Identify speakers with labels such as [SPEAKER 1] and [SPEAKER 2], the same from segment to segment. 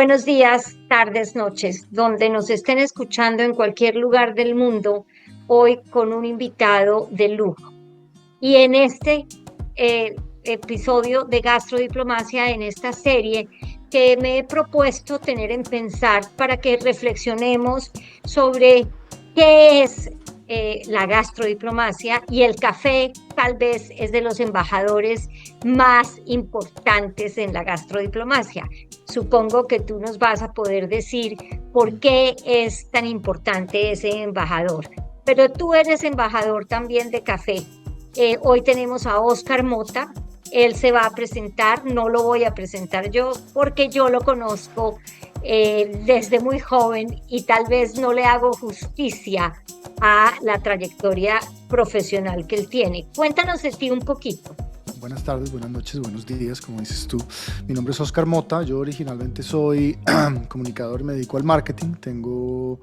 [SPEAKER 1] Buenos días, tardes, noches, donde nos estén escuchando en cualquier lugar del mundo, hoy con un invitado de lujo. Y en este episodio de Gastrodiplomacia, en esta serie que me he propuesto tener en pensar para que reflexionemos sobre qué es la gastrodiplomacia, y el café tal vez es de los embajadores más importantes en la gastrodiplomacia. Supongo que tú nos vas a poder decir por qué es tan importante ese embajador. Pero tú eres embajador también de café. Hoy tenemos a Óscar Mota. Él se va a presentar, no lo voy a presentar yo porque yo lo conozco desde muy joven y tal vez no le hago justicia a la trayectoria profesional que él tiene. Cuéntanos de ti un poquito.
[SPEAKER 2] Buenas tardes, buenas noches, buenos días, como dices tú. Mi nombre es Óscar Mota, yo originalmente soy comunicador, me dedico al marketing, tengo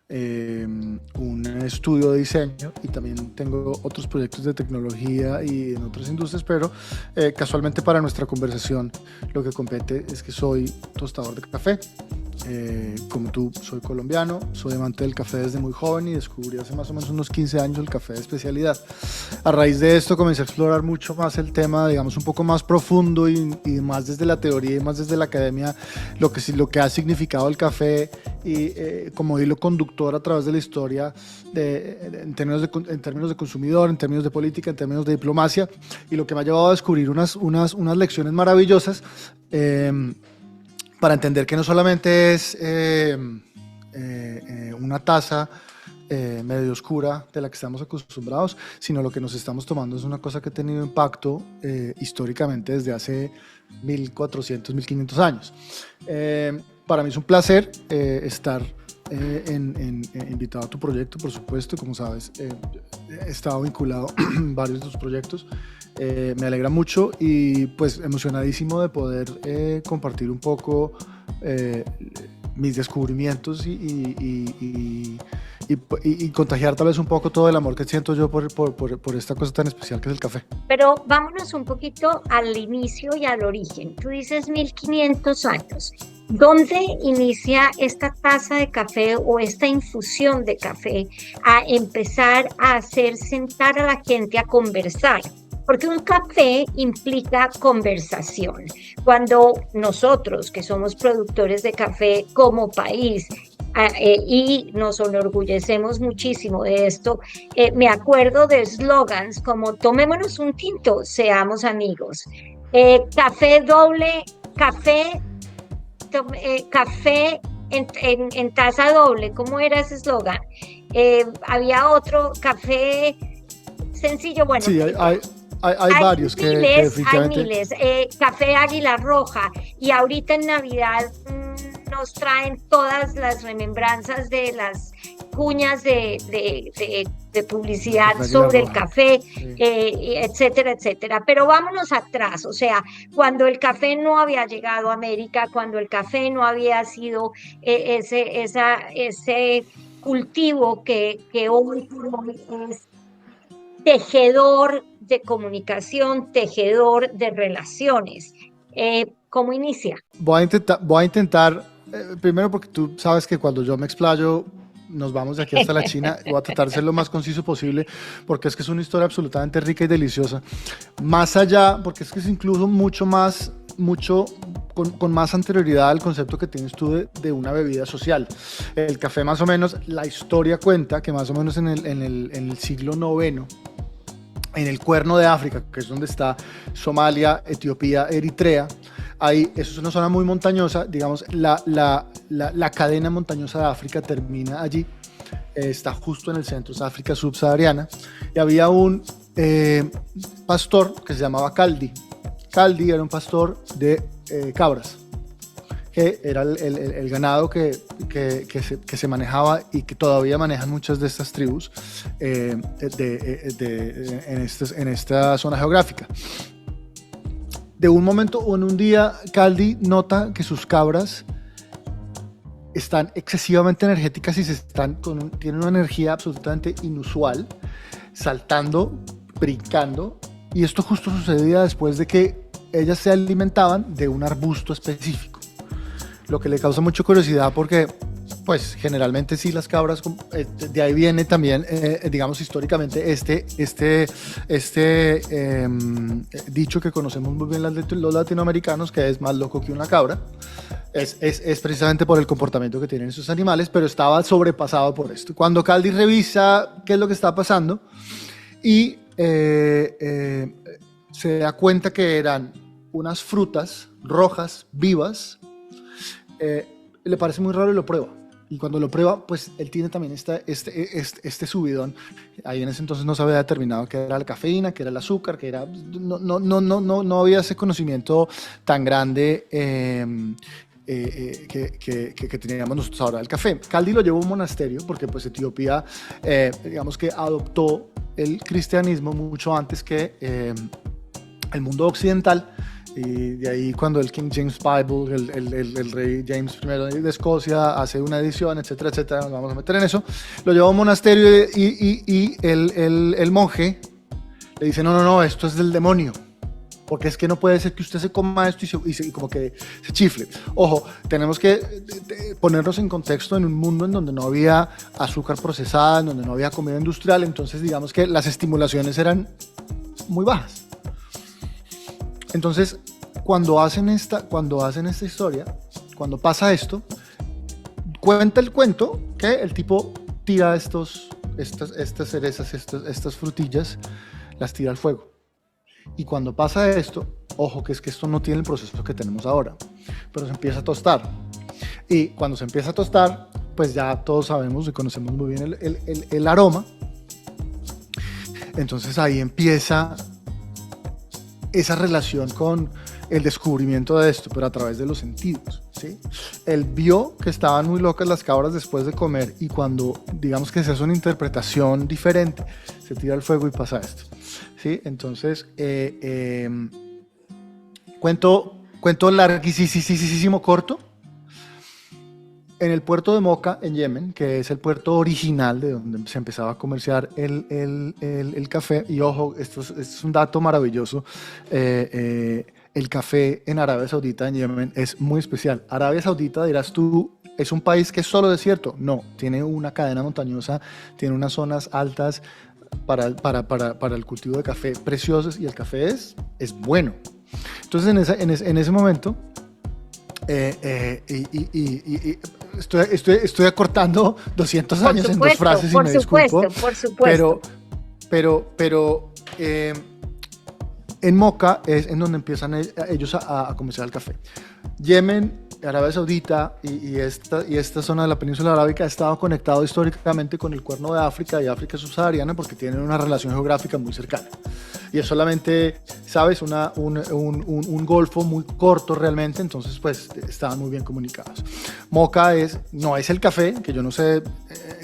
[SPEAKER 2] un estudio de diseño y también tengo otros proyectos de tecnología y en otras industrias, pero casualmente para nuestra conversación lo que compete es que soy tostador de café. Como tú, soy colombiano, soy amante del café desde muy joven y descubrí hace más o menos unos 15 años el café de especialidad. A raíz de esto comencé a explorar mucho más el tema, digamos, un poco más profundo y más desde la teoría y más desde la academia, lo que ha significado el café y como hilo conductor a través de la historia en términos de consumidor, en términos de política, en términos de diplomacia, y lo que me ha llevado a descubrir unas lecciones maravillosas para entender que no solamente es una taza medio oscura de la que estamos acostumbrados, sino lo que nos estamos tomando es una cosa que ha tenido impacto históricamente desde hace 1400, 1500 años. Para mí es un placer estar invitado a tu proyecto, por supuesto. Como sabes, he estado vinculado en varios de tus proyectos. Me alegra mucho y pues emocionadísimo de poder compartir un poco mis descubrimientos y contagiar tal vez un poco todo el amor que siento yo por esta cosa tan especial que es el café.
[SPEAKER 1] Pero vámonos un poquito al inicio y al origen. Tú dices 1500 años. ¿Dónde inicia esta taza de café o esta infusión de café a empezar a hacer sentar a la gente a conversar? Porque un café implica conversación. Cuando nosotros, que somos productores de café como país, y nos enorgullecemos muchísimo de esto, me acuerdo de eslogans como tomémonos un tinto, seamos amigos. Café doble, café en taza doble. ¿Cómo era ese eslogan? Había otro, café sencillo. Bueno,
[SPEAKER 2] sí, hay varios que definitivamente...
[SPEAKER 1] Hay miles. Café Águila Roja, y ahorita en Navidad nos traen todas las remembranzas de las cuñas de publicidad sobre el café, sí. Etcétera, etcétera. Pero vámonos atrás, o sea, cuando el café no había llegado a América, cuando el café no había sido ese cultivo que hoy es tejedor de comunicación, tejedor de relaciones. ¿Cómo inicia?
[SPEAKER 2] Voy a intentar primero, porque tú sabes que cuando yo me explayo nos vamos de aquí hasta la China. Voy a tratar de ser lo más conciso posible, porque es que es una historia absolutamente rica y deliciosa. Más allá, porque es que es incluso con más anterioridad al concepto que tienes tú de una bebida social. El café, más o menos, la historia cuenta que más o menos en el siglo IX, en el Cuerno de África, que es donde está Somalia, Etiopía, Eritrea, ahí, eso es una zona muy montañosa, digamos, la cadena montañosa de África termina allí, está justo en el centro, es África subsahariana, y había un pastor que se llamaba Kaldi. Kaldi era un pastor de cabras, que era el ganado que se manejaba y que todavía manejan muchas de estas tribus en esta zona geográfica. De un momento o en un día, Kaldi nota que sus cabras están excesivamente energéticas y tienen una energía absolutamente inusual, saltando, brincando, y esto justo sucedía después de que ellas se alimentaban de un arbusto específico. lo que le causa mucha curiosidad porque pues generalmente sí las cabras, de ahí viene también, digamos históricamente, dicho que conocemos muy bien los latinoamericanos, que es más loco que una cabra, es precisamente por el comportamiento que tienen esos animales, pero estaba sobrepasado por esto. Cuando Caldi revisa qué es lo que está pasando y se da cuenta que eran unas frutas rojas, vivas, le parece muy raro y lo prueba. Y cuando lo prueba, pues él tiene también este subidón. Ahí en ese entonces no se había determinado qué era la cafeína, qué era el azúcar, qué era... No había ese conocimiento tan grande que teníamos nosotros ahora del café. Caldi lo llevó a un monasterio porque pues Etiopía, digamos que adoptó el cristianismo mucho antes que el mundo occidental. Y de ahí cuando el King James Bible, el rey James I de Escocia hace una edición, etcétera, etcétera, nos vamos a meter en eso, lo lleva a un monasterio y el monje le dice, no, esto es del demonio, porque es que no puede ser que usted se coma esto y como que se chifle. Ojo, tenemos que ponernos en contexto en un mundo en donde no había azúcar procesada, en donde no había comida industrial, entonces digamos que las estimulaciones eran muy bajas. Entonces, cuando hacen esta historia, cuando pasa esto, cuenta el cuento que el tipo tira estas cerezas, estas frutillas, las tira al fuego. Y cuando pasa esto, ojo, que es que esto no tiene el proceso que tenemos ahora, pero se empieza a tostar. Y cuando se empieza a tostar, pues ya todos sabemos y conocemos muy bien el aroma. Entonces ahí empieza esa relación con el descubrimiento de esto, pero a través de los sentidos, ¿sí? Él vio que estaban muy locas las cabras después de comer y cuando, digamos que se hace una interpretación diferente, se tira al fuego y pasa esto, ¿sí? Entonces, cuento larguísimo corto. En el puerto de Moca, en Yemen, que es el puerto original de donde se empezaba a comerciar el café, y ojo, esto es un dato maravilloso, el café en Arabia Saudita, en Yemen, es muy especial. Arabia Saudita, dirás tú, ¿es un país que es solo desierto? No, tiene una cadena montañosa, tiene unas zonas altas para el cultivo de café preciosas, y el café es bueno. Entonces, en ese momento... estoy acortando 200 años en dos frases y me disculpo.
[SPEAKER 1] Por supuesto.
[SPEAKER 2] Pero en Moca es en donde empiezan ellos a comerciar el café. Yemen, Arabia Saudita y esta zona de la península arábica ha estado conectado históricamente con el Cuerno de África y África subsahariana porque tienen una relación geográfica muy cercana. Y es solamente, ¿sabes? Un golfo muy corto realmente, entonces pues estaban muy bien comunicados. Moca no es el café, que yo no sé,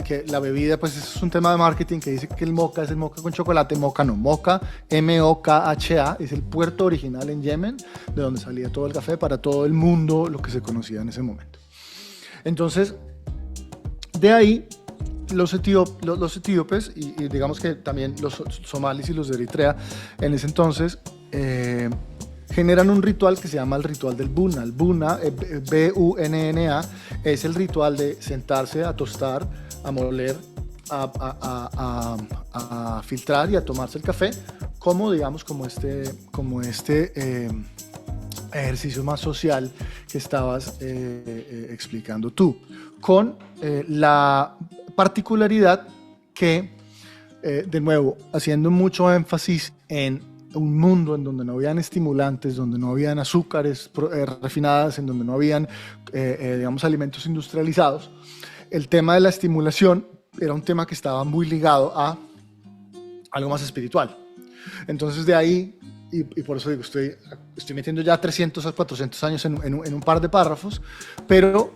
[SPEAKER 2] que la bebida pues es un tema de marketing que dice que el moca es el moca con chocolate. Moca no, Moca, M-O-K-H-A, es el puerto original en Yemen, de donde salía todo el café para todo el mundo, lo que se conocía en ese momento. Entonces, de ahí los etíopes y digamos que también los somalíes y los de Eritrea en ese entonces generan un ritual que se llama el ritual del Buna. El Buna, B-U-N-N-A, es el ritual de sentarse a tostar, a moler, a filtrar y a tomarse el café como este ejercicio más social que estabas explicando tú, con la particularidad que, de nuevo, haciendo mucho énfasis en un mundo en donde no habían estimulantes, donde no habían azúcares refinadas, en donde no habían, digamos, alimentos industrializados, el tema de la estimulación era un tema que estaba muy ligado a algo más espiritual. Entonces, de ahí, y por eso digo, estoy metiendo ya 300 a 400 años en un par de párrafos, pero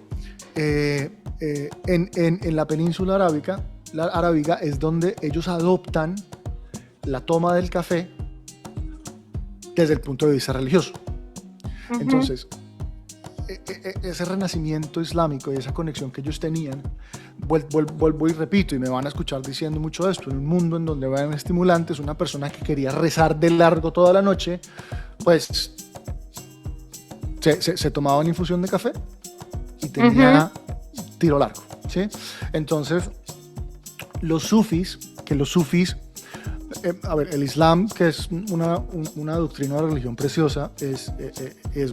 [SPEAKER 2] en la península arábiga es donde ellos adoptan la toma del café desde el punto de vista religioso. Uh-huh. Entonces, ese renacimiento islámico y esa conexión que ellos tenían, vuelvo y repito, y me van a escuchar diciendo mucho esto, en un mundo en donde van estimulantes, una persona que quería rezar de largo toda la noche, pues se tomaba una infusión de café tenía tiro largo, ¿sí? Entonces, los sufís, a ver, el Islam, que es una doctrina de religión preciosa, es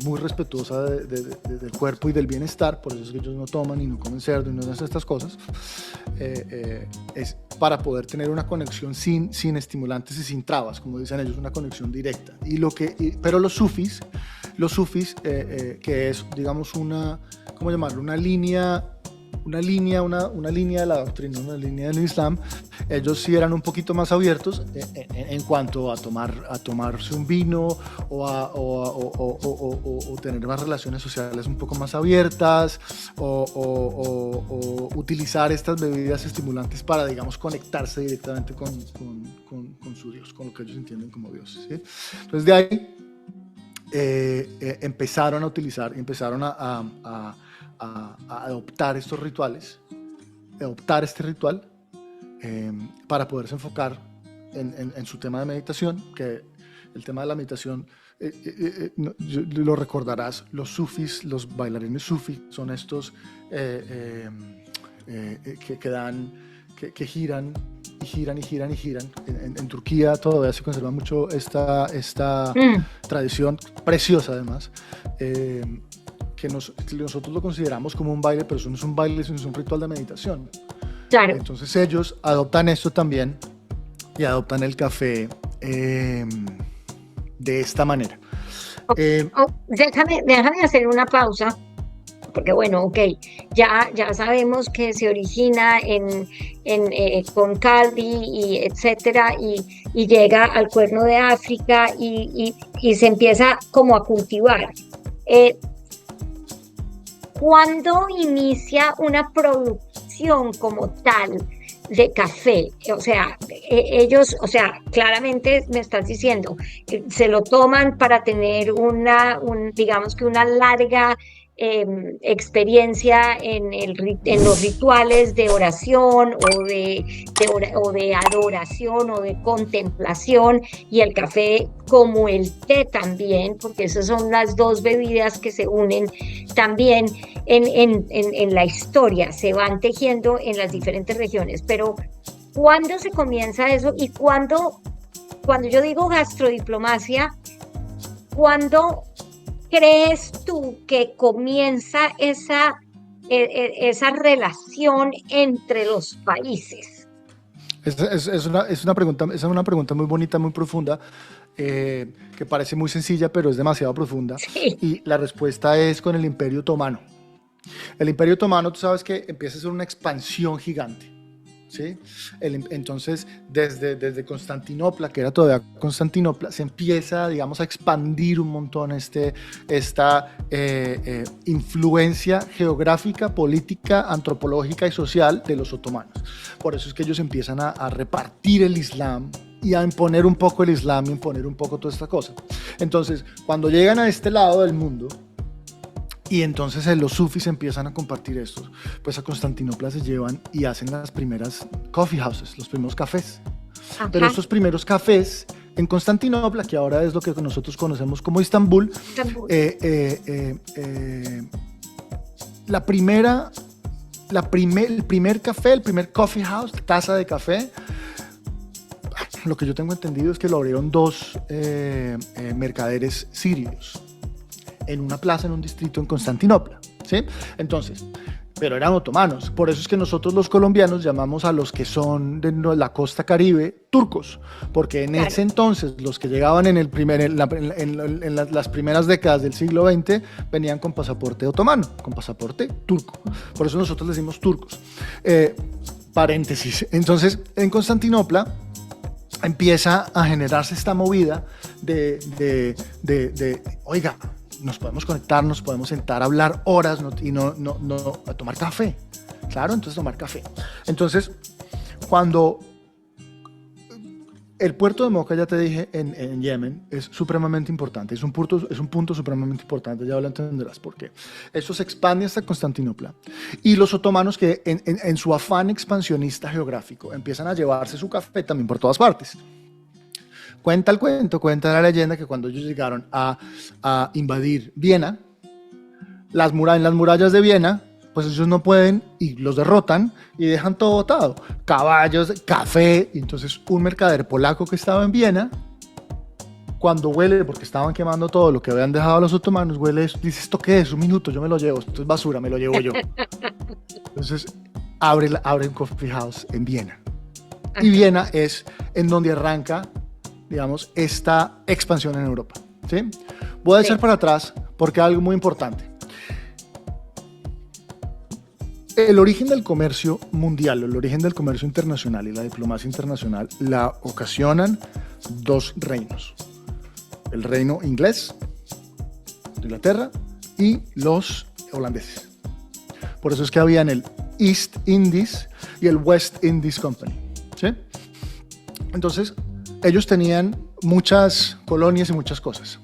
[SPEAKER 2] muy respetuosa del cuerpo y del bienestar, por eso es que ellos no toman y no comen cerdo y no hacen estas cosas, es para poder tener una conexión sin estimulantes y sin trabas, como dicen ellos, una conexión directa. Pero los sufís, que es, digamos, ¿cómo llamarlo? Una línea de la doctrina, una línea del Islam, ellos sí eran un poquito más abiertos en cuanto a tomarse un vino o tener más relaciones sociales un poco más abiertas o utilizar estas bebidas estimulantes para, digamos, conectarse directamente con su Dios, con lo que ellos entienden como Dios, ¿sí? Entonces de ahí empezaron a utilizar, empezaron a adoptar estos rituales, adoptar este ritual para poderse enfocar en su tema de meditación, que el tema de la meditación, lo recordarás, los sufis, los bailarines sufis, son estos que giran y giran y giran y giran. En Turquía todavía se conserva mucho esta tradición preciosa, además, que nosotros lo consideramos como un baile, pero eso no es un baile, sino es un ritual de meditación.
[SPEAKER 1] Claro.
[SPEAKER 2] Entonces ellos adoptan esto también y adoptan el café de esta manera.
[SPEAKER 1] Déjame hacer una pausa, porque bueno, ok, ya sabemos que se origina con Calvi y etcétera, y llega al Cuerno de África y se empieza como a cultivar. ¿Cuándo inicia una producción como tal de café? O sea, ellos, claramente me estás diciendo, se lo toman para tener digamos que una larga experiencia en los rituales de oración o de adoración o de contemplación, y el café como el té también, porque esas son las dos bebidas que se unen también en la historia, se van tejiendo en las diferentes regiones. Pero ¿cuándo se comienza eso? Y cuando yo digo gastrodiplomacia, ¿cuándo crees tú que comienza esa relación entre los países?
[SPEAKER 2] Es una pregunta muy bonita, muy profunda, que parece muy sencilla, pero es demasiado profunda.
[SPEAKER 1] Sí.
[SPEAKER 2] Y la respuesta es con el Imperio Otomano. El Imperio Otomano, tú sabes que empieza a ser una expansión gigante, ¿sí? Entonces, desde Constantinopla, que era todavía Constantinopla, se empieza, digamos, a expandir un montón esta influencia geográfica, política, antropológica y social de los otomanos. Por eso es que ellos empiezan a repartir el Islam y a imponer un poco el Islam, y imponer un poco toda esta cosa. Entonces, cuando llegan a este lado del mundo, y entonces los sufis empiezan a compartir esto, pues a Constantinopla se llevan y hacen las primeras coffee houses, los primeros cafés. Ajá. Pero estos primeros cafés en Constantinopla, que ahora es lo que nosotros conocemos como Estambul, el primer café, el primer coffee house, taza de café, lo que yo tengo entendido es que lo abrieron dos mercaderes sirios en una plaza, en un distrito en Constantinopla, ¿sí? Entonces, pero eran otomanos. Por eso es que nosotros los colombianos llamamos a los que son de la costa caribe turcos, porque en ese entonces los que llegaban en las primeras décadas del siglo XX venían con pasaporte otomano, con pasaporte turco. Por eso nosotros les decimos turcos. Paréntesis. Entonces, en Constantinopla empieza a generarse esta movida de oiga, nos podemos conectar, nos podemos sentar a hablar horas a tomar café. Claro, entonces tomar café. Entonces, cuando el puerto de Moca, ya te dije, en Yemen, es supremamente importante, es un punto supremamente importante, ya lo entenderás por qué. Eso se expande hasta Constantinopla. Y los otomanos, que en su afán expansionista geográfico, empiezan a llevarse su café también por todas partes. Cuenta la leyenda que cuando ellos llegaron a invadir Viena, en las murallas de Viena pues ellos no pueden y los derrotan y dejan todo botado. Caballos, café. Y entonces un mercader polaco que estaba en Viena, cuando huele, porque estaban quemando todo lo que habían dejado los otomanos, huele eso, dice, ¿esto qué es? Un minuto, yo me lo llevo, esto es basura, me lo llevo yo. Entonces abre un coffee house en Viena. Y Viena es en donde arranca, digamos, esta expansión en Europa, ¿sí? Voy a echar para atrás porque hay algo muy importante. El origen del comercio mundial, el origen del comercio internacional y la diplomacia internacional la ocasionan dos reinos. El reino inglés, de Inglaterra, y los holandeses. Por eso es que habían el East Indies y el West Indies Company, ¿sí? Entonces, ellos tenían muchas colonias y muchas cosas.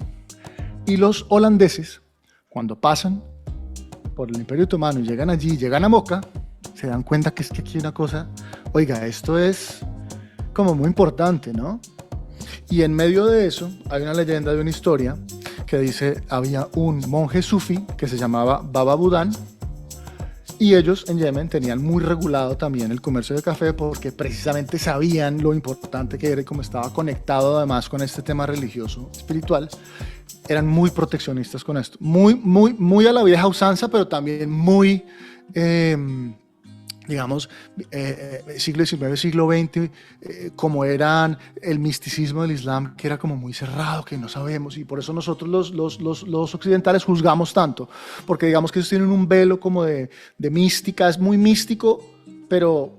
[SPEAKER 2] Y los holandeses, cuando pasan por el Imperio Otomano y llegan allí, llegan a Moca, se dan cuenta que es que aquí hay una cosa, oiga, esto es como muy importante, ¿no? Y en medio de eso hay una leyenda de una historia que dice, había un monje sufí que se llamaba Baba Budán, y ellos en Yemen tenían muy regulado también el comercio de café porque precisamente sabían lo importante que era y como estaba conectado además con este tema religioso, espiritual, eran muy proteccionistas con esto. Muy a la vieja usanza, pero también muy, digamos, siglo XIX, siglo XX, como eran el misticismo del Islam, que era como muy cerrado, que no sabemos, y por eso nosotros los occidentales juzgamos tanto, porque digamos que ellos tienen un velo como de mística, es muy místico, pero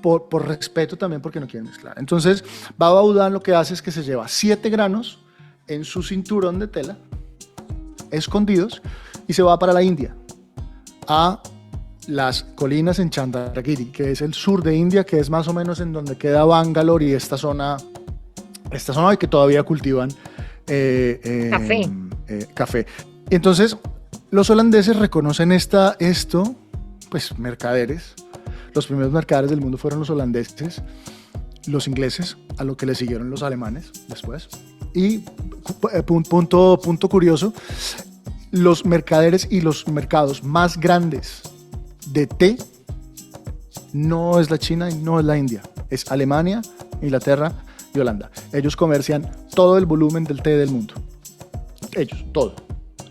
[SPEAKER 2] por respeto también, porque no quieren mezclar. Entonces, Baba Budán lo que hace es que se lleva 7 granos en su cinturón de tela, escondidos, y se va para la India, a las colinas en Chandragiri, que es el sur de India, que es más o menos en donde queda Bangalore y esta zona y que todavía cultivan café. Entonces, los holandeses reconocen esto, pues mercaderes, los primeros mercaderes del mundo fueron los holandeses, los ingleses, a lo que le siguieron los alemanes después. Y punto curioso, los mercaderes y los mercados más grandes de té no es la China y no es la India, es Alemania, Inglaterra y Holanda. Ellos comercian todo el volumen del té del mundo. Ellos, todo.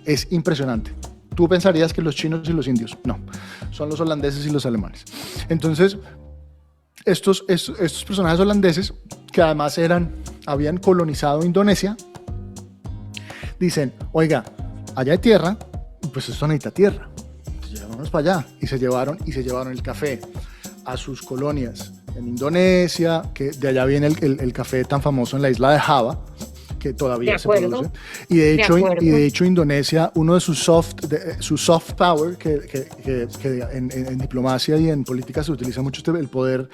[SPEAKER 2] Es impresionante. Tú pensarías que los chinos y los indios, no, son los holandeses y los alemanes. Entonces, estos personajes holandeses, que además habían colonizado Indonesia, dicen, oiga, allá hay tierra, pues esto necesita tierra. Llevámonos para allá. Y se llevaron el café a sus colonias en Indonesia, que de allá viene el café tan famoso en la isla de Java, que todavía se produce. Y de hecho Indonesia, uno de sus soft power, que en diplomacia y en política se utiliza mucho el poder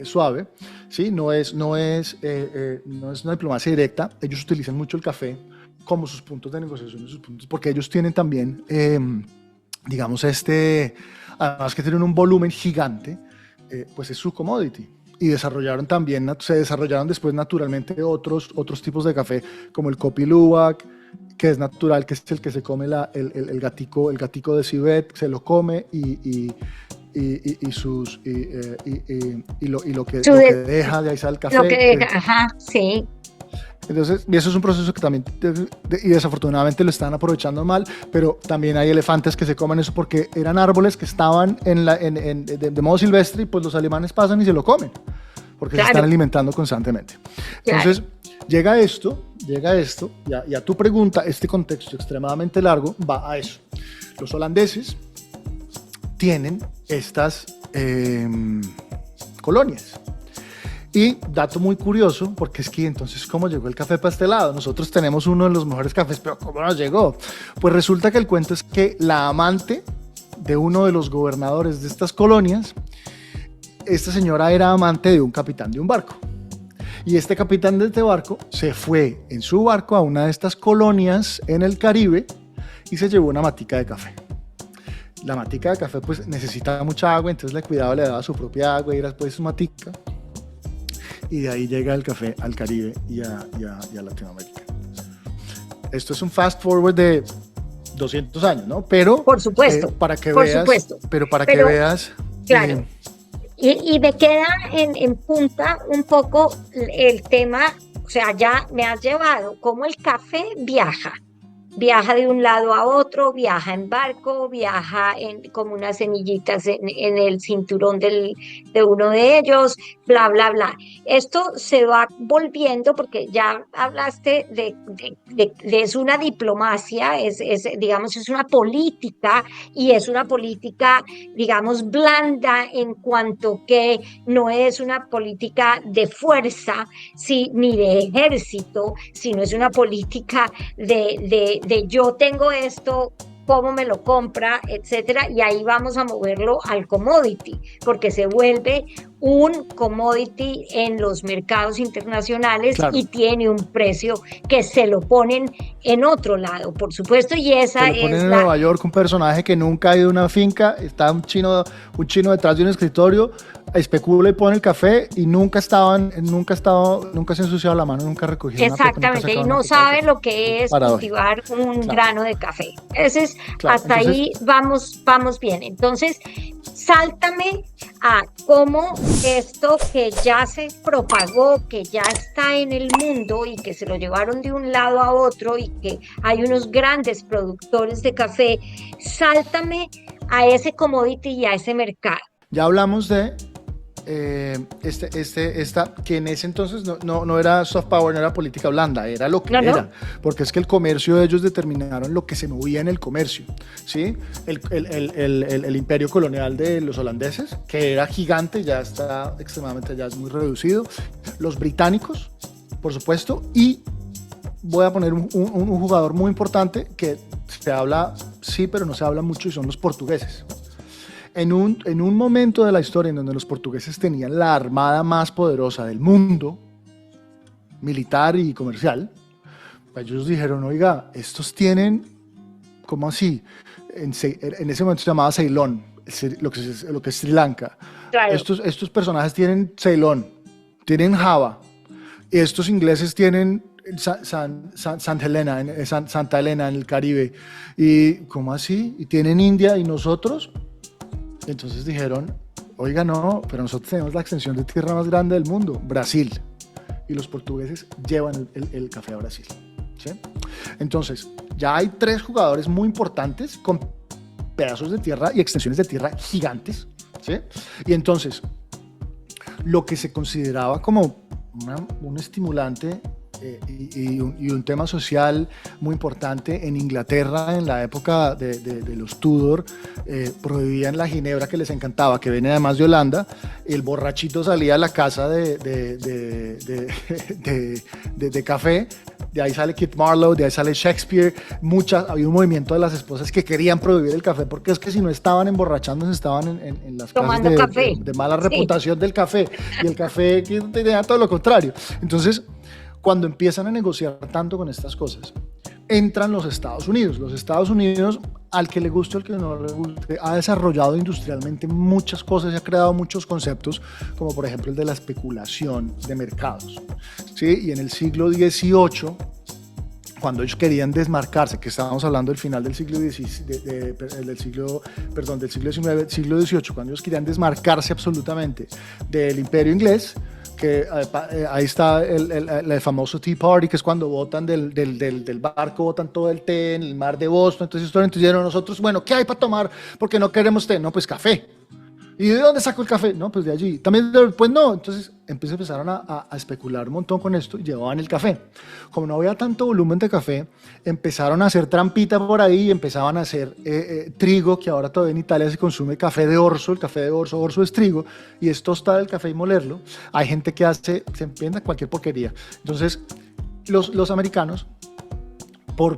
[SPEAKER 2] suave, ¿sí? No es una diplomacia directa. Ellos utilizan mucho el café como sus puntos de negociación, porque ellos tienen también, digamos, además que tienen un volumen gigante, pues es su commodity. Y se desarrollaron después naturalmente otros tipos de café, como el Kopi Luwak, que es natural, que es el que se come el gatico de civet, se lo come y lo que deja, de ahí sale el café.
[SPEAKER 1] Lo que deja, ajá, sí.
[SPEAKER 2] Entonces, y eso es un proceso que también, y desafortunadamente lo están aprovechando mal, pero también hay elefantes que se comen eso porque eran árboles que estaban de modo silvestre y pues los alemanes pasan y se lo comen, porque se están alimentando constantemente. Entonces, llega esto, y a tu pregunta, este contexto extremadamente largo va a eso. Los holandeses tienen estas colonias. Y dato muy curioso, porque es que entonces, ¿cómo llegó el café pastelado? Nosotros tenemos uno de los mejores cafés, pero ¿cómo nos llegó? Pues resulta que el cuento es que la amante de uno de los gobernadores de estas colonias, esta señora era amante de un capitán de un barco. Y este capitán de este barco se fue en su barco a una de estas colonias en el Caribe y se llevó una matica de café. La matica de café pues necesitaba mucha agua, entonces le cuidaba, le daba su propia agua y era después su matica. Y de ahí llega el café al Caribe y a Latinoamérica. Esto es un fast forward de 200 años, ¿no? Pero
[SPEAKER 1] por supuesto,
[SPEAKER 2] para que
[SPEAKER 1] por
[SPEAKER 2] veas,
[SPEAKER 1] supuesto.
[SPEAKER 2] pero para que
[SPEAKER 1] Pero,
[SPEAKER 2] veas,
[SPEAKER 1] claro, y me queda en punta un poco el tema, o sea, ya me has llevado cómo el café viaja. Viaja de un lado a otro, viaja en barco, viaja como unas semillitas en el cinturón de uno de ellos, bla, bla, bla. Esto se va volviendo, porque ya hablaste es una diplomacia, digamos, es una política, y es una política, digamos, blanda en cuanto que no es una política de fuerza, sí, ni de ejército, sino es una política de yo tengo esto, cómo me lo compra, etcétera, y ahí vamos a moverlo al commodity, porque se vuelve un commodity en los mercados internacionales
[SPEAKER 2] claro,
[SPEAKER 1] y tiene un precio que se lo ponen en otro lado, por supuesto, y
[SPEAKER 2] te
[SPEAKER 1] esa
[SPEAKER 2] lo ponen
[SPEAKER 1] es
[SPEAKER 2] en
[SPEAKER 1] la...
[SPEAKER 2] Nueva York un personaje que nunca ha ido a una finca, está un chino detrás de un escritorio, especula y pone el café y nunca se ha ensuciado la mano, nunca ha recogido una pepa, nunca ha
[SPEAKER 1] Exactamente, y
[SPEAKER 2] sacado una
[SPEAKER 1] no
[SPEAKER 2] pepa de
[SPEAKER 1] sabe
[SPEAKER 2] café.
[SPEAKER 1] lo que es
[SPEAKER 2] Paradójico,
[SPEAKER 1] cultivar un
[SPEAKER 2] claro,
[SPEAKER 1] grano de café. Entonces,
[SPEAKER 2] claro.
[SPEAKER 1] hasta
[SPEAKER 2] Entonces,
[SPEAKER 1] ahí vamos bien. Entonces, sáltame a cómo esto que ya se propagó, que ya está en el mundo y que se lo llevaron de un lado a otro y que hay unos grandes productores de café, sáltame a ese commodity y a ese mercado.
[SPEAKER 2] ya hablamos de que en ese entonces no era soft power, no era política blanda, era lo que
[SPEAKER 1] No,
[SPEAKER 2] era,
[SPEAKER 1] no,
[SPEAKER 2] porque es que el comercio de ellos determinaron lo que se movía en el comercio, ¿sí? El imperio colonial de los holandeses, que era gigante, ya está extremadamente, ya es muy reducido, los británicos, por supuesto, y voy a poner un jugador muy importante que se habla, sí, pero no se habla mucho, y son los portugueses. En un momento de la historia en donde los portugueses tenían la armada más poderosa del mundo, militar y comercial, ellos dijeron, oiga, estos tienen, ¿cómo así? En ese momento se llamaba Ceilón, lo que es Sri Lanka.
[SPEAKER 1] claro.
[SPEAKER 2] Estos personajes tienen Ceilón, tienen Java, y estos ingleses tienen Santa Helena en el Caribe. ¿Y cómo así? ¿Y tienen India y nosotros? Entonces dijeron, oiga, no, pero nosotros tenemos la extensión de tierra más grande del mundo, Brasil. Y los portugueses llevan el café a Brasil, ¿sí? Entonces, ya hay 3 jugadores muy importantes con pedazos de tierra y extensiones de tierra gigantes, ¿sí? Y entonces, lo que se consideraba como un estimulante y un tema social muy importante en Inglaterra en la época de los Tudor, prohibían la ginebra que les encantaba, que viene además de Holanda. El borrachito salía a la casa de café, de ahí sale Kit Marlowe, de ahí sale Shakespeare. Había un movimiento de las esposas que querían prohibir el café, porque es que si no estaban emborrachándose, estaban en las
[SPEAKER 1] Tomando
[SPEAKER 2] casas
[SPEAKER 1] café.
[SPEAKER 2] de mala
[SPEAKER 1] Sí.
[SPEAKER 2] reputación del café, y el café tenía todo lo contrario. Entonces, cuando empiezan a negociar tanto con estas cosas, entran los Estados Unidos. Los Estados Unidos, al que le guste o al que no le guste, ha desarrollado industrialmente muchas cosas y ha creado muchos conceptos, como por ejemplo el de la especulación de mercados, ¿sí? Y en el siglo XVIII, cuando ellos querían desmarcarse, que estábamos hablando del final del siglo XIX, siglo XVIII, cuando ellos querían desmarcarse absolutamente del imperio inglés, que ahí está el famoso Tea Party, que es cuando botan del barco, botan todo el té en el mar de Boston. Entonces dijeron nosotros, bueno, ¿qué hay para tomar? Porque no queremos té. No, pues café. ¿Y de dónde sacó el café? No, pues de allí. También, pues no. Entonces empezaron a especular un montón con esto y llevaban el café. Como no había tanto volumen de café, empezaron a hacer trampita por ahí y empezaban a hacer trigo, que ahora todavía en Italia se consume café de orzo. El café de orzo es trigo, y es tostar el café y molerlo. Hay gente que se entienda cualquier porquería. Entonces, los americanos, por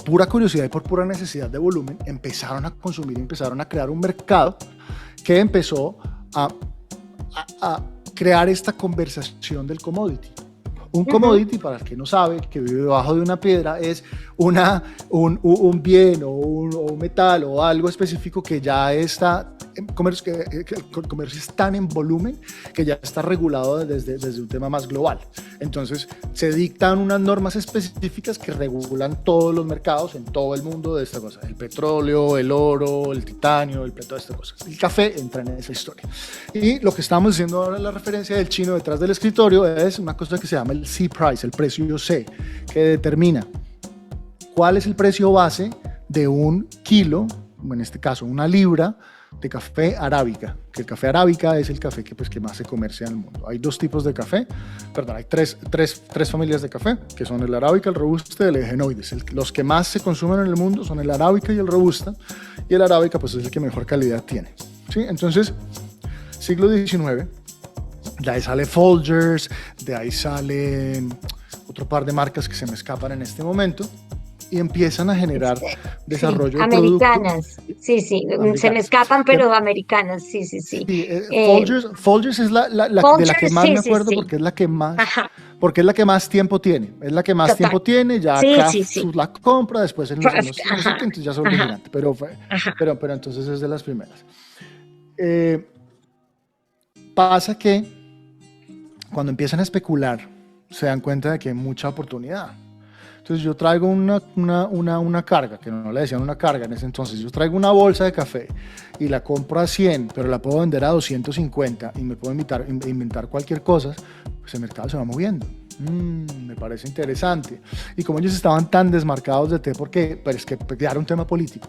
[SPEAKER 2] pura curiosidad y por pura necesidad de volumen, empezaron a consumir, empezaron a crear un mercado que empezó a crear esta conversación del commodity. Un commodity, para el que no sabe, que vive debajo de una piedra, es un bien o un metal o algo específico que ya está el comercio es tan en volumen que ya está regulado desde un tema más global. Entonces se dictan unas normas específicas que regulan todos los mercados en todo el mundo de esta cosa, el petróleo, el oro, el titanio, todas estas cosas. El café entra en esa historia. Y lo que estamos diciendo ahora en la referencia del chino detrás del escritorio es una cosa que se llama el C-Price, el precio C, que determina cuál es el precio base de un kilo, en este caso una libra, de café arábica, que el café arábica es el café que más se comercia en el mundo. Hay dos tipos de café, hay tres familias de café, que son el arábica, el robusta y el egenoides. Los que más se consumen en el mundo son el arábica y el robusta, y el arábica pues es el que mejor calidad tiene, ¿sí? Entonces, siglo XIX, de ahí sale Folgers, de ahí salen otro par de marcas que se me escapan en este momento, y empiezan a generar desarrollo de
[SPEAKER 1] americanas,
[SPEAKER 2] producto.
[SPEAKER 1] sí, se me escapan, pero americanas, sí.
[SPEAKER 2] Folgers es Folgers, de la que más me acuerdo, porque es la que más, porque es la que más tiempo tiene, ya Kraft la compra, después en los años 70, entonces ya se volvió gigante, pero entonces es de las primeras. Pasa que cuando empiezan a especular, se dan cuenta de que hay mucha oportunidad. Entonces yo traigo una carga, que no le decían una carga en ese entonces, yo traigo una bolsa de café y la compro a 100, pero la puedo vender a 250 y me puedo inventar cualquier cosa, pues el mercado se va moviendo. Me parece interesante. Y como ellos estaban tan desmarcados de té, porque es que era un tema político,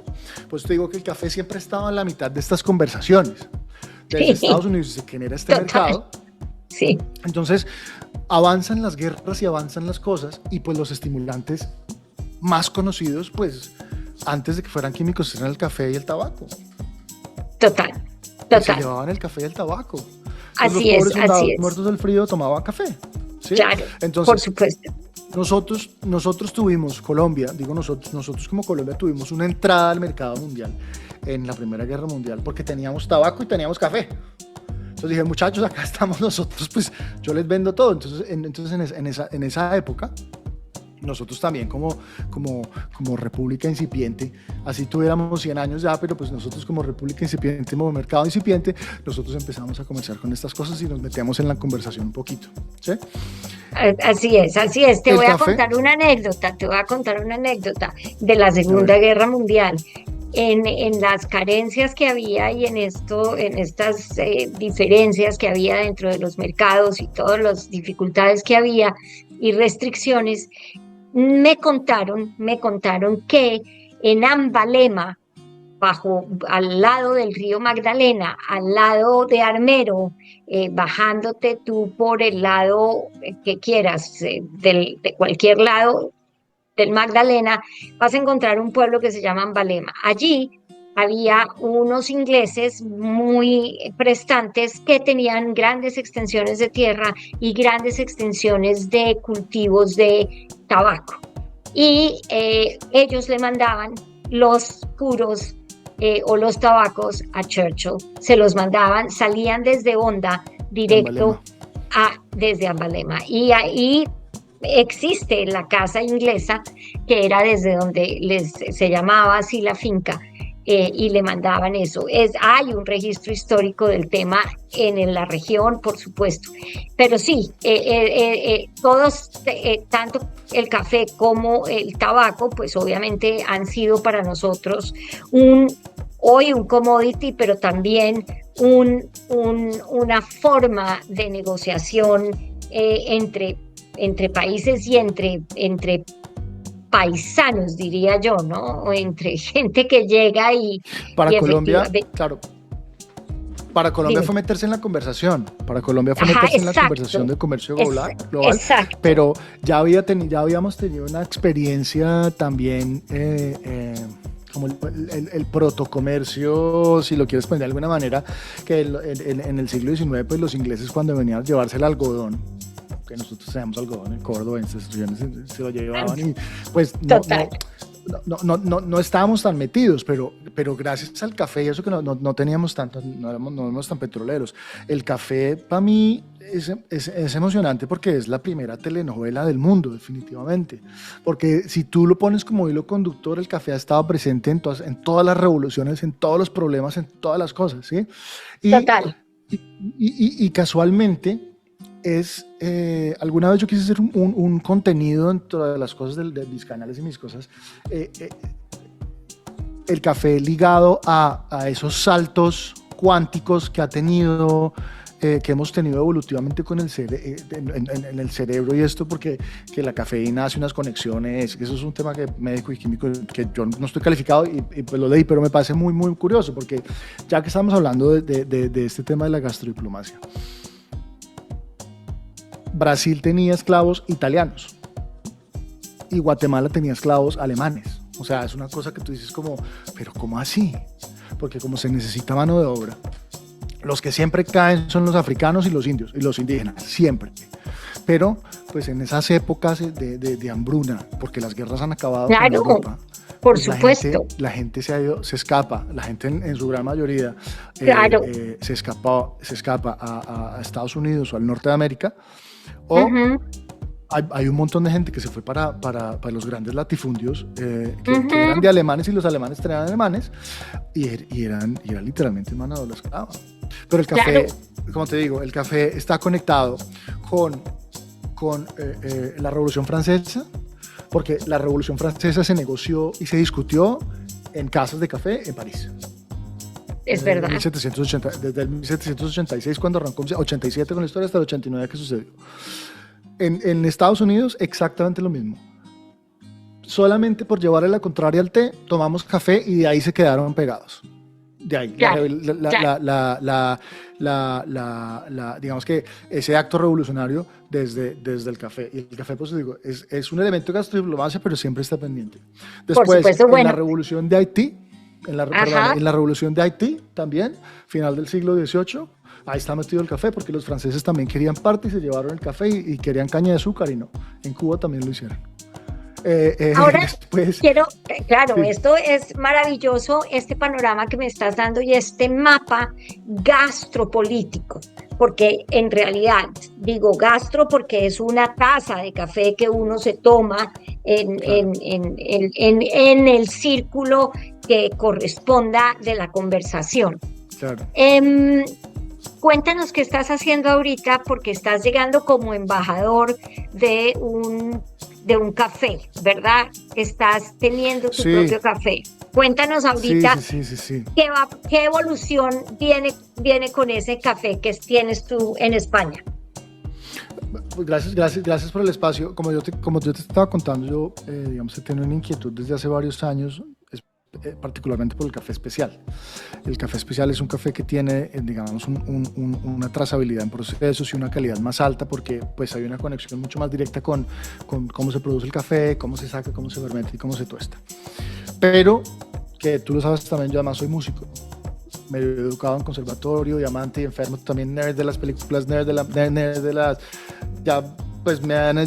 [SPEAKER 2] pues te digo que el café siempre estaba en la mitad de estas conversaciones. Desde Estados Unidos se genera este mercado.
[SPEAKER 1] Sí.
[SPEAKER 2] Entonces avanzan las guerras y avanzan las cosas, y pues los estimulantes más conocidos, pues antes de que fueran químicos, eran el café y el tabaco.
[SPEAKER 1] Total.
[SPEAKER 2] Se llevaban el café y el tabaco.
[SPEAKER 1] Así es.
[SPEAKER 2] Muertos del frío tomaban café, ¿sí?
[SPEAKER 1] Claro,
[SPEAKER 2] entonces,
[SPEAKER 1] por supuesto.
[SPEAKER 2] Nosotros tuvimos, Colombia, nosotros como Colombia tuvimos una entrada al mercado mundial en la Primera Guerra Mundial, porque teníamos tabaco y teníamos café. Entonces dije, muchachos, acá estamos nosotros, pues yo les vendo todo. Entonces en esa época, nosotros también como república incipiente, así tuviéramos 100 años ya, pero pues nosotros como república incipiente, como mercado incipiente, nosotros empezamos a comerciar con estas cosas y nos metemos en la conversación un poquito, ¿sí?
[SPEAKER 1] Así es. Te voy a contar una anécdota de la Segunda Guerra Mundial. En las carencias que había y en estas diferencias que había dentro de los mercados y todas las dificultades que había y restricciones, me contaron que en Ambalema, al lado del río Magdalena, al lado de Armero, bajándote tú por el lado que quieras, de cualquier lado del Magdalena, vas a encontrar un pueblo que se llama Ambalema. Allí había unos ingleses muy prestantes que tenían grandes extensiones de tierra y grandes extensiones de cultivos de tabaco. Y ellos le mandaban los puros o los tabacos a Churchill. Se los mandaban, salían desde Honda directo desde Ambalema. Y ahí existe la casa inglesa, que era desde donde se llamaba así la finca, y le mandaban eso. Hay un registro histórico del tema en la región, por supuesto, pero sí, todos, tanto el café como el tabaco, pues obviamente han sido para nosotros hoy un commodity, pero también una forma de negociación entre países y entre paisanos, diría yo, ¿no? O entre gente que llega y...
[SPEAKER 2] Para Colombia, claro. Para Colombia fue meterse en la conversación. Para Colombia fue meterse en la conversación del comercio global. Pero ya habíamos tenido una experiencia también, como el protocomercio, si lo quieres poner de alguna manera, que en el siglo XIX, pues los ingleses cuando venían a llevarse el algodón, que nosotros teníamos algodón en Córdoba, en estas regiones se lo llevaban y pues no estábamos tan metidos, pero gracias al café y eso que no teníamos tanto, no éramos tan petroleros. El café para mí es emocionante porque es la primera telenovela del mundo, definitivamente. Porque si tú lo pones como hilo conductor, el café ha estado presente en todas las revoluciones, en todos los problemas, en todas las cosas, ¿sí?
[SPEAKER 1] Total.
[SPEAKER 2] Y casualmente alguna vez yo quise hacer un contenido dentro de las cosas de mis canales y mis cosas, el café ligado a esos saltos cuánticos que que hemos tenido evolutivamente con en el cerebro y esto, porque que la cafeína hace unas conexiones, eso es un tema médico y químico que yo no estoy calificado y pues lo leí, pero me parece muy, muy curioso, porque ya que estamos hablando de este tema de la gastrodiplomacia, Brasil tenía esclavos italianos y Guatemala tenía esclavos alemanes. O sea, es una cosa que tú dices como, pero ¿cómo así? Porque como se necesita mano de obra, los que siempre caen son los africanos y los indios y los indígenas, siempre. Pero pues en esas épocas de hambruna, porque las guerras han acabado con Europa,
[SPEAKER 1] por
[SPEAKER 2] pues
[SPEAKER 1] supuesto.
[SPEAKER 2] la gente se escapa, la gente en su gran mayoría se escapa a Estados Unidos o al norte de América, o hay un montón de gente que se fue para los grandes latifundios que eran de alemanes, y los alemanes traían alemanes y eran literalmente mano de obra esclava. Pero el café, como te digo, el café está conectado con la Revolución Francesa, porque la Revolución Francesa se negoció y se discutió en casas de café en París.
[SPEAKER 1] Es verdad.
[SPEAKER 2] Desde el 1786, cuando arrancó, 87 con la historia, hasta el 89 que sucedió. En Estados Unidos, exactamente lo mismo. Solamente por llevarle la contraria al té, tomamos café y de ahí se quedaron pegados. De ahí, digamos que ese acto revolucionario desde el café. Y el café, pues digo, es un elemento de gastrodiplomacia, pero siempre está pendiente. Después, en la revolución de Haití, en la revolución de Haití también, final del siglo XVIII, ahí está metido el café, porque los franceses también querían parte y se llevaron el café y querían caña de azúcar, y no. En Cuba también lo hicieron.
[SPEAKER 1] Ahora
[SPEAKER 2] después,
[SPEAKER 1] claro,
[SPEAKER 2] sí.
[SPEAKER 1] Esto es maravilloso, este panorama que me estás dando y este mapa gastropolítico, porque en realidad digo gastro porque es una taza de café que uno se toma en el círculo que corresponda de la conversación.
[SPEAKER 2] Claro.
[SPEAKER 1] Cuéntanos qué estás haciendo ahorita, porque estás llegando como embajador de un café, ¿verdad? Estás teniendo tu propio café. Cuéntanos ahorita
[SPEAKER 2] sí.
[SPEAKER 1] ¿Qué evolución viene con ese café que tienes tú en España?
[SPEAKER 2] Gracias por el espacio. Como yo te estaba contando, yo digamos que tengo una inquietud desde hace varios años, particularmente por el café especial. El café especial es un café que tiene, digamos, una trazabilidad en procesos y una calidad más alta, porque pues hay una conexión mucho más directa con cómo se produce el café, cómo se saca, cómo se fermenta y cómo se tuesta. Pero, que tú lo sabes también, yo además soy músico, medio educado en conservatorio, diamante y enfermo, también nerd de las películas, nerd de las... Ya pues me han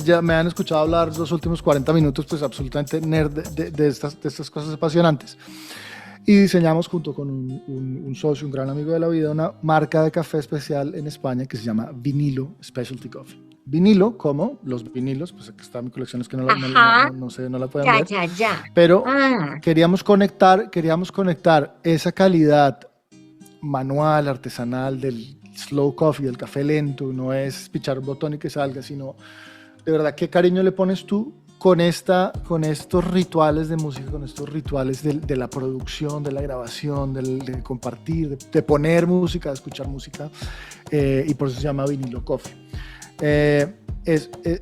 [SPEAKER 2] escuchado hablar los últimos 40 minutos, pues absolutamente nerd de estas cosas apasionantes. Y diseñamos junto con un socio, un gran amigo de la vida, una marca de café especial en España que se llama Vinilo Specialty Coffee. Vinilo, como los vinilos, pues aquí está mi colección, es que no la pueden ver.
[SPEAKER 1] Ya.
[SPEAKER 2] Pero queríamos conectar esa calidad manual, artesanal del slow coffee, del café lento. No es pichar un botón y que salga, sino de verdad qué cariño le pones tú con estos rituales de música, con estos rituales de la producción, de la grabación, de compartir, de poner música, de escuchar música, y por eso se llama Vinilo Coffee.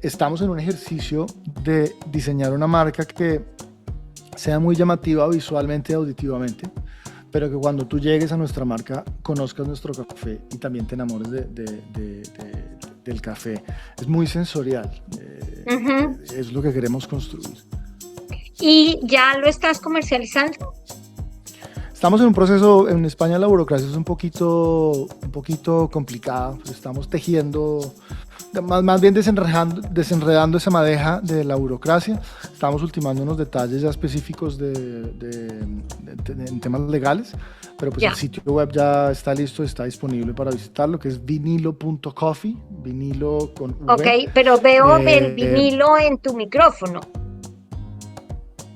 [SPEAKER 2] Estamos en un ejercicio de diseñar una marca que sea muy llamativa visualmente y auditivamente, pero que cuando tú llegues a nuestra marca conozcas nuestro café y también te enamores del café. Es muy sensorial, es lo que queremos construir.
[SPEAKER 1] ¿Y ya lo estás comercializando?
[SPEAKER 2] Estamos en un proceso. En España la burocracia es un poquito complicada, pues estamos tejiendo más bien desenredando esa madeja de la burocracia. Estamos ultimando unos detalles ya específicos en temas legales, pero pues el sitio web ya está listo, está disponible para visitarlo, que es vinilo.coffee, vinilo con V.
[SPEAKER 1] Ok, pero veo el vinilo en tu micrófono.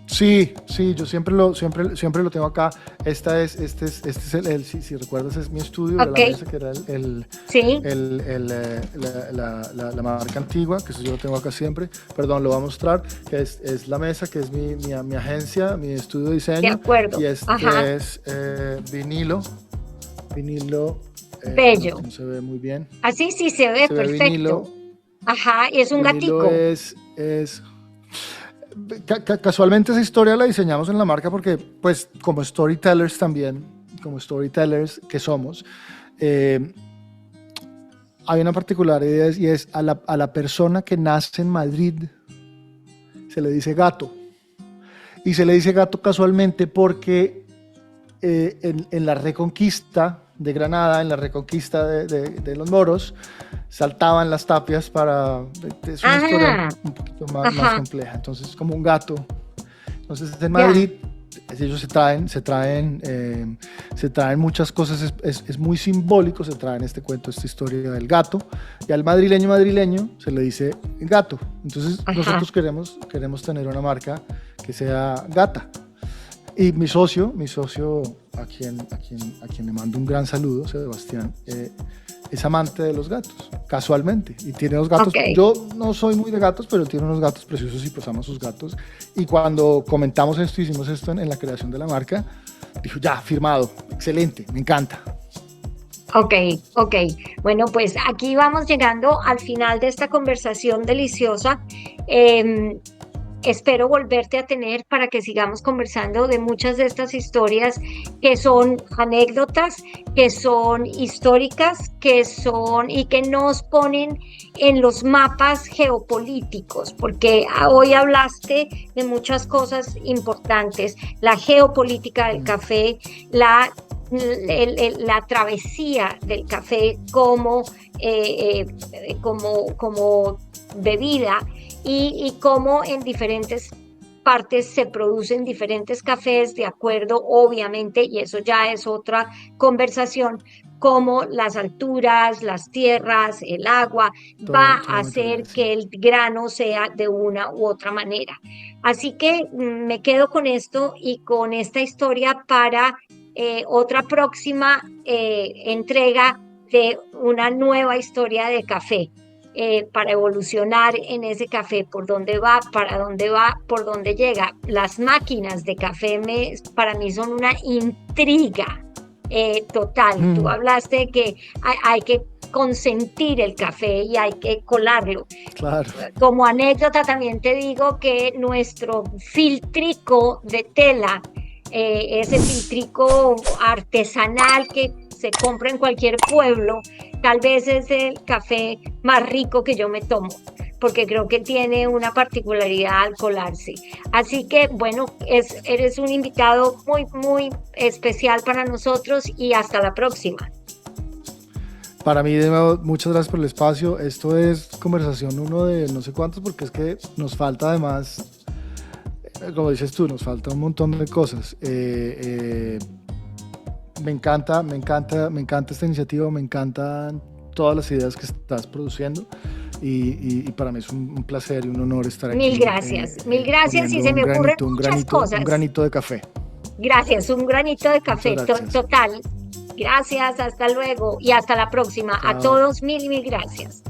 [SPEAKER 2] Sí, yo siempre lo tengo acá. Este es si recuerdas, es mi estudio, de la mesa que era la marca antigua, que eso yo lo tengo acá siempre. Perdón, lo voy a mostrar, que es la mesa, que es mi agencia, mi estudio de diseño.
[SPEAKER 1] De acuerdo.
[SPEAKER 2] Y es vinilo.
[SPEAKER 1] Bello.
[SPEAKER 2] No se ve muy bien.
[SPEAKER 1] Así sí se ve perfecto.
[SPEAKER 2] Vinilo.
[SPEAKER 1] Ajá, y es un gatico.
[SPEAKER 2] Casualmente esa historia la diseñamos en la marca porque, pues, como storytellers que somos, hay una particularidad y es a la persona que nace en Madrid se le dice gato. Y se le dice gato casualmente porque en la Reconquista de Granada, en la Reconquista de los moros, saltaban las tapias es una historia un poquito más compleja. Entonces, como un gato. Entonces, en Madrid, ellos se traen muchas cosas, es muy simbólico, se traen este cuento, esta historia del gato, y al madrileño se le dice gato. Entonces, nosotros queremos tener una marca que sea gata. Y mi socio, a quien le mando un gran saludo, Sebastián, es amante de los gatos, casualmente, y tiene los gatos. Yo no soy muy de gatos, pero tiene unos gatos preciosos y pues ama sus gatos. Y cuando comentamos esto, hicimos esto en la creación de la marca, dijo, ya, firmado, excelente, me encanta.
[SPEAKER 1] Ok. Bueno, pues aquí vamos llegando al final de esta conversación deliciosa. Espero volverte a tener para que sigamos conversando de muchas de estas historias que son anécdotas, que son históricas, y que nos ponen en los mapas geopolíticos, porque hoy hablaste de muchas cosas importantes: la geopolítica del café, la travesía del café como bebida, y cómo en diferentes partes se producen diferentes cafés de acuerdo, obviamente, y eso ya es otra conversación, como las alturas, las tierras, el agua, va a hacer que el grano sea de una u otra manera. Así que me quedo con esto y con esta historia para otra próxima entrega de una nueva historia de café. Para evolucionar en ese café, por dónde va, para dónde va, por dónde llega. Las máquinas de café para mí son una intriga total. Tú hablaste de que hay que consentir el café y hay que colarlo.
[SPEAKER 2] Claro.
[SPEAKER 1] Como anécdota también te digo que nuestro filtrico de tela, ese filtrico artesanal que se compra en cualquier pueblo, tal vez es el café más rico que yo me tomo, porque creo que tiene una particularidad al colarse. Así que, bueno, eres un invitado muy, muy especial para nosotros y hasta la próxima.
[SPEAKER 2] Para mí, de nuevo, muchas gracias por el espacio. Esto es conversación uno de no sé cuántos, porque es que nos falta además, como dices tú, nos falta un montón de cosas. Me encanta esta iniciativa, me encantan todas las ideas que estás produciendo y para mí es un placer y un honor estar aquí.
[SPEAKER 1] Mil gracias y se me ocurren muchas cosas.
[SPEAKER 2] Un granito de café.
[SPEAKER 1] Gracias, un granito de café, total. Gracias, hasta luego y hasta la próxima. Chao. A todos, mil gracias.